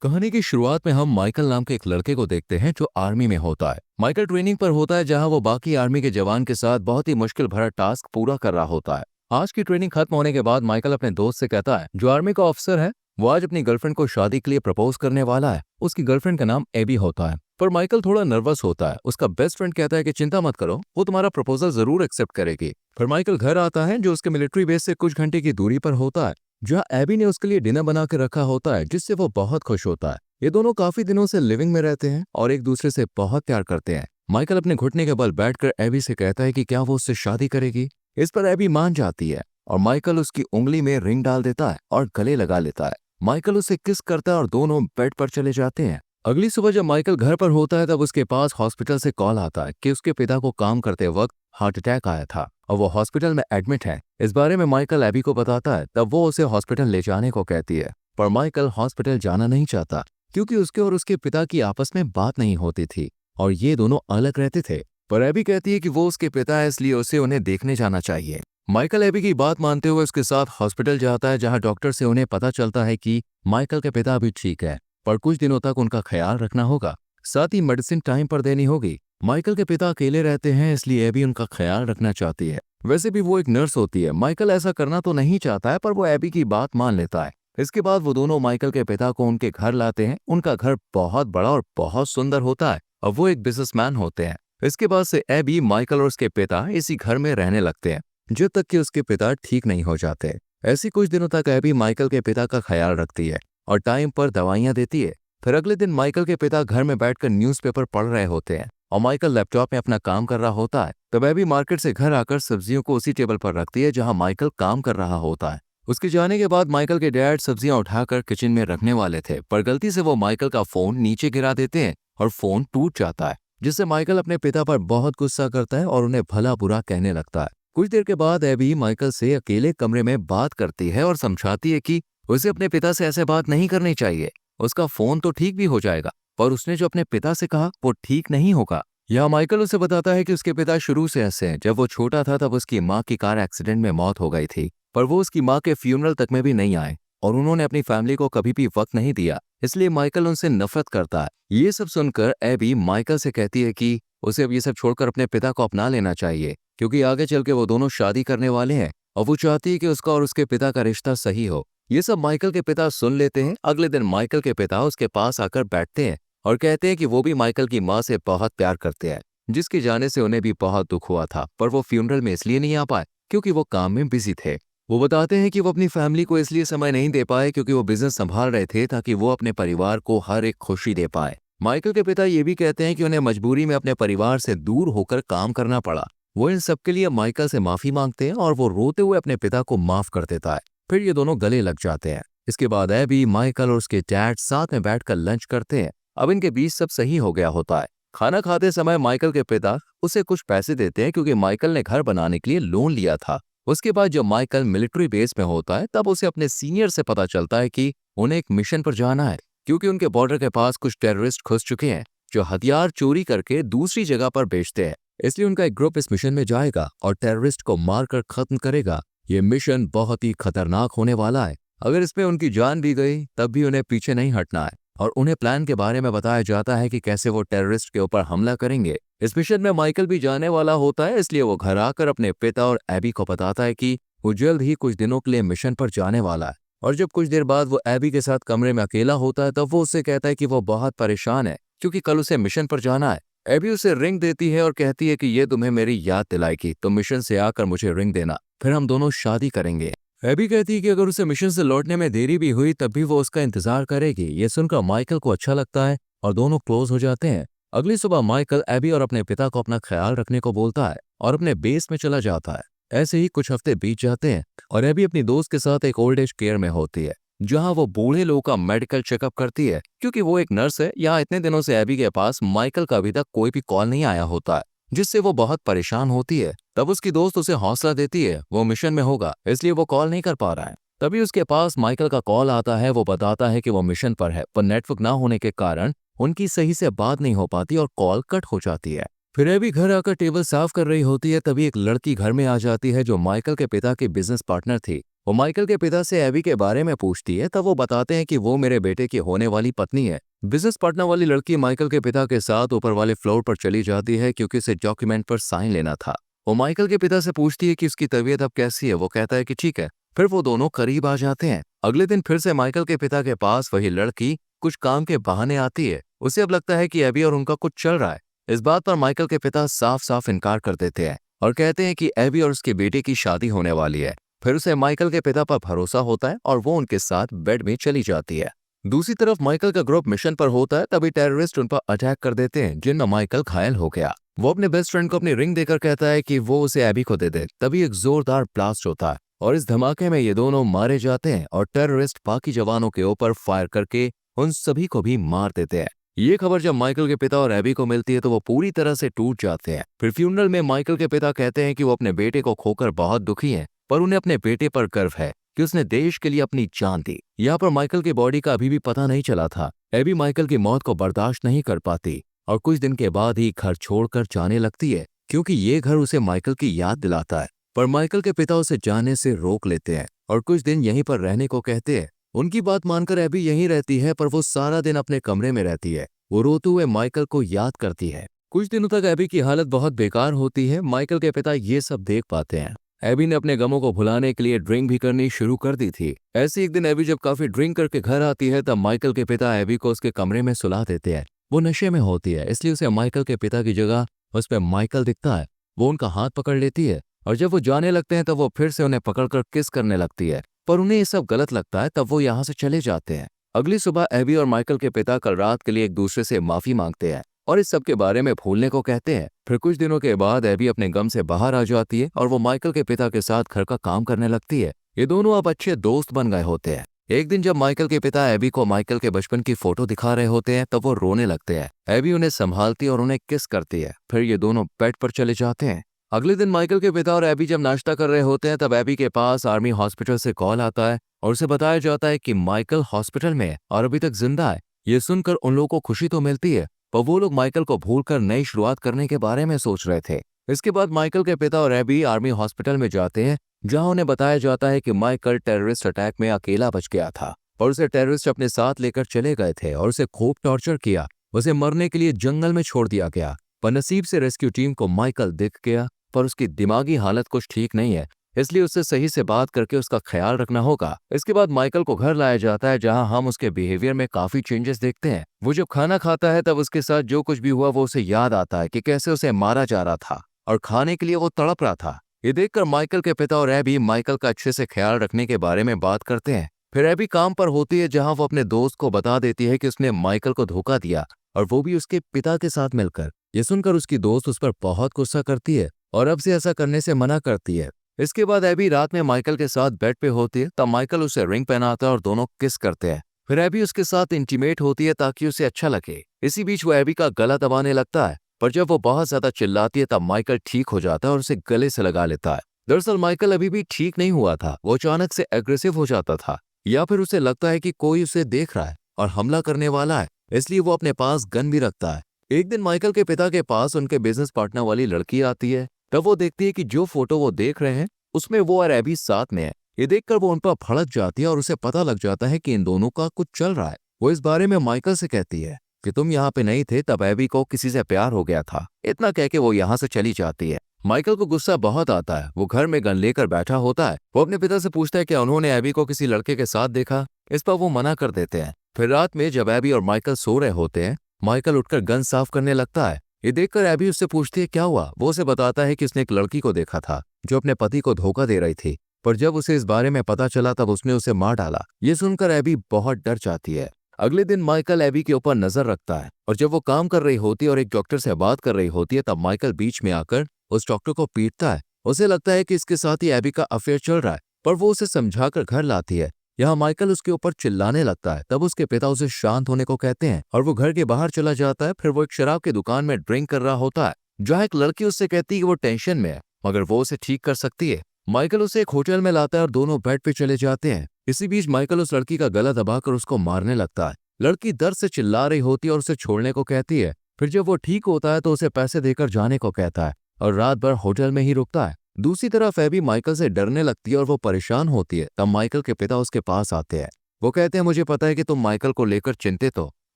कहानी की शुरुआत में हम माइकल नाम के एक लड़के को देखते हैं जो आर्मी में होता है। माइकल ट्रेनिंग पर होता है जहां वो बाकी आर्मी के जवान के साथ बहुत ही मुश्किल भरा टास्क पूरा कर रहा होता है। आज की ट्रेनिंग खत्म होने के बाद माइकल अपने दोस्त से कहता है जो आर्मी का ऑफिसर है वो आज अपनी गर्लफ्रेंड को शादी के लिए प्रपोज करने वाला है। उसकी गर्लफ्रेंड का नाम एबी होता है, पर माइकल थोड़ा नर्वस होता है। उसका बेस्ट फ्रेंड कहता है कि चिंता मत करो, वो तुम्हारा प्रपोजल जरूर एक्सेप्ट करेगी। फिर माइकल घर आता है जो उसके मिलिट्री बेस से कुछ घंटे की दूरी पर होता है, जहाँ एबी ने उसके लिए डिनर बना के रखा होता है, जिससे वो बहुत खुश होता है। ये दोनों काफी दिनों से लिविंग में रहते हैं और एक दूसरे से बहुत प्यार करते हैं। माइकल अपने घुटने के बल बैठकर एबी से कहता है कि क्या वो उससे शादी करेगी। इस पर एबी मान जाती है और माइकल उसकी उंगली में रिंग डाल देता है और गले लगा लेता है। माइकल उसे किस करता है और दोनों बेड पर चले जाते हैं। अगली सुबह जब माइकल घर पर होता है तब उसके पास हॉस्पिटल से कॉल आता है कि उसके पिता को काम करते वक्त हार्ट अटैक आया था और वो हॉस्पिटल में एडमिट है। इस बारे में माइकल एबी को बताता है, तब वो उसे हॉस्पिटल ले जाने को कहती है, पर माइकल हॉस्पिटल जाना नहीं चाहता क्योंकि उसके और उसके पिता की आपस में बात नहीं होती थी और ये दोनों अलग रहते थे। पर एबी कहती है कि वो उसके पिता है, इसलिए उसे उन्हें देखने जाना चाहिए। माइकल एबी की बात मानते हुए उसके साथ हॉस्पिटल जाता है, जहां डॉक्टर से उन्हें पता चलता है कि माइकल के पिता अभी ठीक है, पर कुछ दिनों तक उनका ख्याल रखना होगा, साथ ही मेडिसिन टाइम पर देनी होगी। माइकल के पिता अकेले रहते हैं, इसलिए एबी उनका ख्याल रखना चाहती है। वैसे भी वो एक नर्स होती है। माइकल ऐसा करना तो नहीं चाहता है, पर वो एबी की बात मान लेता है। इसके बाद वो दोनों माइकल के पिता को उनके घर लाते हैं। उनका घर बहुत बड़ा और बहुत सुंदर होता है और वो एक बिजनेसमैन होते हैं। इसके बाद से एबी, माइकल और उसके पिता इसी घर में रहने लगते हैं जब तक कि उसके पिता ठीक नहीं हो जाते। ऐसी कुछ दिनों तक एबी माइकल के पिता का ख्याल रखती है और टाइम पर दवाइयां देती है। फिर अगले दिन माइकल के पिता घर में बैठकर न्यूज़पेपर पढ़ रहे होते हैं और माइकल लैपटॉप में अपना काम कर रहा होता है। तब एबी मार्केट से घर आकर सब्जियों को उसी टेबल पर रखती है जहां माइकल काम कर रहा होता है। उसके जाने के बाद माइकल के डैड सब्जियां उठाकर किचन में रखने वाले थे, पर गलती से वो माइकल का फोन नीचे गिरा देते हैं और फोन टूट जाता है, जिससे माइकल अपने पिता पर बहुत गुस्सा करता है और उन्हें भला बुरा कहने लगता है। कुछ देर के बाद एबी माइकल से अकेले कमरे में बात करती है और समझाती है कि उसे अपने पिता से ऐसे बात नहीं करनी चाहिए। उसका फोन तो ठीक भी हो जाएगा, पर उसने जो अपने पिता से कहा वो ठीक नहीं होगा। यह माइकल उसे बताता है कि उसके पिता शुरू से ऐसे हैं। जब वो छोटा था तब उसकी माँ की कार एक्सीडेंट में मौत हो गई थी, पर वो उसकी माँ के फ्यूनरल तक में भी नहीं आए और उन्होंने अपनी फैमिली को कभी भी वक्त नहीं दिया, इसलिए माइकल उनसे नफरत करता है। ये सब सुनकर एबी माइकल से कहती है कि उसे अब ये सब छोड़कर अपने पिता को अपना लेना चाहिए, क्योंकि आगे चल के वो दोनों शादी करने वाले हैं और वो चाहती है कि उसका और उसके पिता का रिश्ता सही हो। ये सब माइकल के पिता सुन लेते हैं। अगले दिन माइकल के पिता उसके पास आकर बैठते हैं और कहते हैं कि वो भी माइकल की माँ से बहुत प्यार करते हैं, जिसके जाने से उन्हें भी बहुत दुख हुआ था, पर वो फ्यूनरल में इसलिए नहीं आ पाए क्योंकि वो काम में बिजी थे। वो बताते हैं कि वो अपनी फैमिली को इसलिए समय नहीं दे पाए क्योंकि वो बिजनेस संभाल रहे थे ताकि वो अपने परिवार को हर एक खुशी दे पाए। माइकल के पिता ये भी कहते हैं कि उन्हें मजबूरी में अपने परिवार से दूर होकर काम करना पड़ा। वो इन सब के लिए माइकल से माफी मांगते हैं और वो रोते हुए अपने पिता को माफ कर देता है। फिर ये दोनों गले लग जाते हैं। इसके बाद एबी, माइकल और उसके डैड साथ में बैठकर लंच करते हैं। अब इनके बीच सब सही हो गया होता है। खाना खाते समय माइकल के पिता उसे कुछ पैसे देते हैं क्योंकि माइकल ने घर बनाने के लिए लोन लिया था। उसके बाद जब माइकल मिलिट्री बेस में होता है तब उसे अपने सीनियर से पता चलता है कि उन्हें एक मिशन पर जाना है, क्योंकि उनके बॉर्डर के पास कुछ टेररिस्ट घुस चुके हैं जो हथियार चोरी करके दूसरी जगह पर बेचते हैं। इसलिए उनका एक ग्रुप इस मिशन में जाएगा और टेररिस्ट को मारकर खत्म करेगा। ये मिशन बहुत ही खतरनाक होने वाला है। अगर इसमें उनकी जान भी गई तब भी उन्हें पीछे नहीं हटना है और उन्हें प्लान के बारे में बताया जाता है कि कैसे वो टेररिस्ट के ऊपर हमला करेंगे। इस मिशन में माइकल भी जाने वाला होता है, इसलिए वो घर आकर अपने पिता और एबी को बताता है कि वो जल्द ही कुछ दिनों के लिए मिशन पर जाने वाला है। और जब कुछ देर बाद वो एबी के साथ कमरे में अकेला होता है तब वो उससे कहता है कि वो बहुत परेशान है क्योंकि कल उसे मिशन पर जाना है। एबी उसे रिंग देती है और कहती है कि ये तुम्हें मेरी याद दिलाएगी, तो मिशन से आकर मुझे रिंग देना, फिर हम दोनों शादी करेंगे। एबी कहती है कि अगर उसे मिशन से लौटने में देरी भी हुई तब भी वो उसका इंतजार करेगी। ये सुनकर माइकल को अच्छा लगता है और दोनों क्लोज हो जाते हैं। अगली सुबह माइकल एबी और अपने पिता को अपना ख्याल रखने को बोलता है और अपने बेस में चला जाता है। ऐसे ही कुछ हफ्ते बीत जाते हैं और एबी अपनी दोस्त के साथ एक ओल्ड एज केयर में होती है, जहां वो बूढ़े लोगों का मेडिकल चेकअप करती है। क्योंकि वो एक नर्स है, यहाँ इतने दिनों से एबी के पास माइकल का अभी तक कोई भी कॉल नहीं आया होता है, जिससे वो बहुत परेशान होती है। तब उसकी दोस्त उसे हौसला देती है, वो मिशन में होगा इसलिए वो कॉल नहीं कर पा रहा है। तभी उसके पास माइकल का कॉल आता है। वो बताता है कि वो मिशन पर है, पर नेटवर्क ना होने के कारण उनकी सही से बात नहीं हो पाती और कॉल कट हो जाती है। फिर एबी घर आकर टेबल साफ कर रही होती है, तभी एक लड़की घर में आ जाती है जो माइकल के पिता की बिजनेस पार्टनर थी। वो माइकल के पिता से एबी के बारे में पूछती है, तब वो बताते हैं कि वो मेरे बेटे की होने वाली पत्नी है। बिजनेस पार्टनर वाली लड़की माइकल के पिता के साथ ऊपर वाले फ्लोर पर चली जाती है क्योंकि उसे डॉक्यूमेंट पर साइन लेना था। वो माइकल के पिता से पूछती है कि उसकी तबीयत अब कैसी है। वो कहता है कि ठीक है। फिर वो दोनों करीब आ जाते हैं। अगले दिन फिर से माइकल के पिता के पास वही लड़की कुछ काम के बहाने आती है। उसे अब लगता है कि एबी और उनका कुछ चल रहा है। इस बात पर माइकल के पिता साफ साफ इनकार कर देते हैं और कहते हैं कि एबी और उसके बेटे की शादी होने वाली है। फिर उसे माइकल के पिता पर भरोसा होता है और वो उनके साथ बेड में चली जाती है। दूसरी तरफ माइकल का ग्रुप मिशन पर होता है, तभी टेररिस्ट उन पर अटैक कर देते हैं जिनमें माइकल घायल हो गया। वो अपने बेस्ट फ्रेंड को अपनी रिंग देकर कहता है कि वो उसे एबी को दे दे। तभी एक जोरदार ब्लास्ट होता है और इस धमाके में ये दोनों मारे जाते हैं और टेररिस्ट बाकी जवानों के ऊपर फायर करके उन सभी को भी मार देते हैं। ये खबर जब माइकल के पिता और एबी को मिलती है तो वो पूरी तरह से टूट जाते हैं। फिर फ्यूनरल में माइकल के पिता कहते हैं कि वो अपने बेटे को खोकर बहुत दुखी हैं, पर उन्हें अपने बेटे पर गर्व है कि उसने देश के लिए अपनी जान दी। यहाँ पर माइकल की बॉडी का अभी भी पता नहीं चला था। एबी माइकल की मौत को बर्दाश्त नहीं कर पाती और कुछ दिन के बाद ही घर छोड़कर जाने लगती है क्योंकि ये घर उसे माइकल की याद दिलाता है। पर माइकल के पिता उसे जाने से रोक लेते हैं और कुछ दिन यहीं पर रहने को कहते हैं। उनकी बात मानकर एबी यहीं रहती है, पर वो सारा दिन अपने कमरे में रहती है। वो रोते हुए माइकल को याद करती है। कुछ दिनों तक एबी की हालत बहुत बेकार होती है। माइकल के पिता ये सब देख पाते हैं। एबी ने अपने गमों को भुलाने के लिए ड्रिंक भी करनी शुरू कर दी थी। ऐसे एक दिन एबी जब काफी ड्रिंक करके घर आती है तब माइकल के पिता एबी को उसके कमरे में सुला देते हैं। वो नशे में होती है, इसलिए उसे माइकल के पिता की जगह उस पर माइकल दिखता है। वो उनका हाथ पकड़ लेती है और जब वो जाने लगते हैं तब वो फिर से उन्हें पकड़कर किस करने लगती है, पर उन्हें ये सब गलत लगता है। तब वो यहाँ से चले जाते हैं। अगली सुबह एबी और माइकल के पिता कल रात के लिए एक दूसरे से माफी मांगते हैं और इस सब के बारे में भूलने को कहते हैं। फिर कुछ दिनों के बाद एबी अपने गम से बाहर आ जाती है और वो माइकल के पिता के साथ घर का काम करने लगती है। ये दोनों अब अच्छे दोस्त बन गए होते हैं। एक दिन जब माइकल के पिता एबी को माइकल के बचपन की फोटो दिखा रहे होते हैं तब वो रोने लगते हैं। एबी उन्हें संभालती और उन्हें किस करती है। फिर ये दोनों बेड पर चले जाते हैं। अगले दिन माइकल के पिता और एबी जब नाश्ता कर रहे होते हैं तब एबी के पास आर्मी हॉस्पिटल से कॉल आता है और उसे बताया जाता है कि माइकल हॉस्पिटल में है और अभी तक जिंदा है। ये सुनकर उन लोगों को खुशी तो मिलती है, पर वो लोग माइकल को भूलकर नई शुरुआत करने के बारे में सोच रहे थे। इसके बाद माइकल के पिता और एबी आर्मी हॉस्पिटल में जाते हैं जहां उन्हें बताया जाता है कि माइकल टेररिस्ट अटैक में अकेला बच गया था और उसे टेररिस्ट अपने साथ लेकर चले गए थे और उसे खूब टॉर्चर किया। उसे मरने के लिए जंगल में छोड़ दिया गया, पर नसीब से रेस्क्यू टीम को माइकल दिख गया, पर उसकी दिमागी हालत कुछ ठीक नहीं है, इसलिए उससे सही से बात करके उसका ख्याल रखना होगा। इसके बाद माइकल को घर लाया जाता है जहां हम उसके बिहेवियर में काफी चेंजेस देखते हैं। वो जब खाना खाता है तब उसके साथ जो कुछ भी हुआ वो उसे याद आता है कि कैसे उसे मारा जा रहा था और खाने के लिए वो तड़प रहा था। ये देखकर माइकल के पिता और एबी माइकल का अच्छे से ख्याल रखने के बारे में बात करते हैं। फिर एबी काम पर होती है जहां वो अपने दोस्त को बता देती है कि उसने माइकल को धोखा दिया और वो भी उसके पिता के साथ मिलकर। ये सुनकर उसकी दोस्त उस पर बहुत गुस्सा करती है और अब से ऐसा करने से मना करती है। इसके बाद एबी रात में माइकल के साथ बेड पे होती है, तब माइकल उसे रिंग पहनाता है और दोनों किस करते हैं। फिर एबी उसके साथ इंटीमेट होती है ताकि उसे अच्छा लगे। इसी बीच वो एबी का गला दबाने लगता है, पर जब वो बहुत ज्यादा चिल्लाती है तब माइकल ठीक हो जाता है और उसे गले से लगा लेता है। दरअसल माइकल अभी भी ठीक नहीं हुआ था। वो अचानक से एग्रेसिव हो जाता था, या फिर उसे लगता है कि कोई उसे देख रहा है और हमला करने वाला है, इसलिए वो अपने पास गन भी रखता है। एक दिन माइकल के पिता के पास उनके बिजनेस पार्टनर वाली लड़की आती है। तब वो देखती है कि जो फोटो वो देख रहे हैं उसमें वो और एबी साथ में है। ये देखकर वो उन पर भड़क जाती है और उसे पता लग जाता है कि इन दोनों का कुछ चल रहा है। वो इस बारे में माइकल से कहती है कि तुम यहाँ पे नहीं थे तब एबी को किसी से प्यार हो गया था। इतना कह के वो यहाँ से चली जाती है। माइकल को गुस्सा बहुत आता है। वो घर में गन लेकर बैठा होता है। वो अपने पिता से पूछता है कि उन्होंने एबी को किसी लड़के के साथ देखा। इस पर वो मना कर देते हैं। फिर रात में जब एबी और माइकल सो रहे होते हैं, माइकल उठकर गन साफ करने लगता है। ये देखकर एबी उससे पूछती है क्या हुआ। वो उसे बताता है कि उसने एक लड़की को देखा था जो अपने पति को धोखा दे रही थी, पर जब उसे इस बारे में पता चला तब उसने उसे मार डाला। ये सुनकर एबी बहुत डर जाती है। अगले दिन माइकल एबी के ऊपर नजर रखता है और जब वो काम कर रही होती है और एक डॉक्टर से बात कर रही होती है तब माइकल बीच में आकर उस डॉक्टर को पीटता है। उसे लगता है कि इसके साथ ही एबी का अफेयर चल रहा है, पर वो उसे समझाकर घर लाती है। यहाँ माइकल उसके ऊपर चिल्लाने लगता है। तब उसके पिता उसे शांत होने को कहते हैं और वो घर के बाहर चला जाता है। फिर वो एक शराब की दुकान में ड्रिंक कर रहा होता है जहाँ एक लड़की उससे कहती है कि वो टेंशन में है मगर वो उसे ठीक कर सकती है। माइकल उसे एक होटल में लाता है और दोनों बेड पे चले जाते हैं। इसी बीच माइकल उस लड़की का गला दबाकर उसको मारने लगता है। लड़की दर्द से चिल्ला रही होती है और उसे छोड़ने को कहती है, फिर जब वो ठीक होता है तो उसे पैसे देकर जाने को कहता है और रात भर होटल में ही रुकता है। दूसरी तरफ एबी माइकल से डरने लगती है और वो परेशान होती है। तब माइकल के पिता उसके पास आते हैं। वो कहते हैं, मुझे पता है कि तुम माइकल को लेकर चिंतित हो।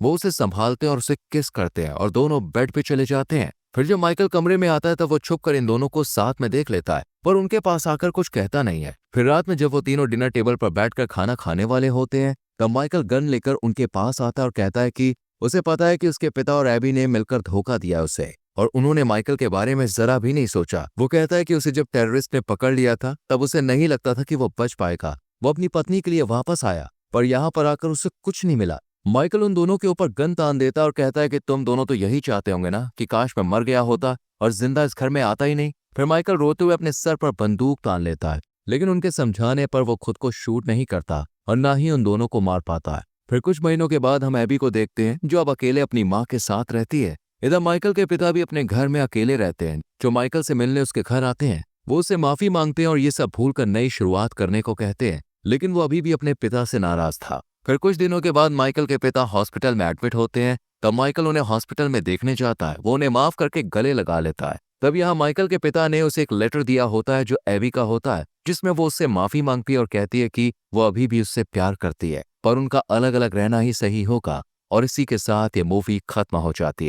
वो उसे संभालते हैं और उसे किस करते हैं और दोनों बेड पे चले जाते हैं। फिर जब माइकल कमरे में आता है तब वो छुप कर इन दोनों को साथ में देख लेता है, पर उनके पास आकर कुछ कहता नहीं है। फिर रात में जब वो तीनों डिनर टेबल पर बैठकर खाना खाने वाले होते हैं तब माइकल गन लेकर उनके पास आता है और कहता है कि उसे पता है कि उसके पिता और एबी ने मिलकर धोखा दिया उसे और उन्होंने माइकल के बारे में जरा भी नहीं सोचा। वो कहता है कि उसे जब टेररिस्ट ने पकड़ लिया था तब उसे नहीं लगता था कि वो बच पाएगा। वो अपनी पत्नी के लिए वापस आया, पर यहाँ पर आकर उसे कुछ नहीं मिला। माइकल उन दोनों के ऊपर गन तान देता है और कहता है कि तुम दोनों तो यही चाहते होंगे ना कि काश मैं मर गया होता और जिंदा इस घर में आता ही नहीं। फिर माइकल रोते हुए अपने सर पर बंदूक तान लेता है, लेकिन उनके समझाने पर वो खुद को शूट नहीं करता और ना ही उन दोनों को मार पाता है। फिर कुछ महीनों के बाद हम एबी को देखते हैं जो अब अकेले अपनी माँ के साथ रहती है। इधर माइकल के पिता भी अपने घर में अकेले रहते हैं। जो माइकल से मिलने उसके घर आते हैं वो उससे माफी मांगते हैं और ये सब भूलकर नई शुरुआत करने को कहते हैं, लेकिन वो अभी भी अपने पिता से नाराज था। फिर कुछ दिनों के बाद माइकल के पिता हॉस्पिटल में एडमिट होते हैं। तब माइकल उन्हें हॉस्पिटल में देखने जाता है। वो उन्हें माफ करके गले लगा लेता है। तब यहाँ माइकल के पिता ने उसे एक लेटर दिया होता है जो एबी का होता है, जिसमें वो उससे माफी मांगती है और कहती है कि वो अभी भी उससे प्यार करती है, पर उनका अलग अलग रहना ही सही होगा। और इसी के साथ ये मूवी खत्म हो जाती है।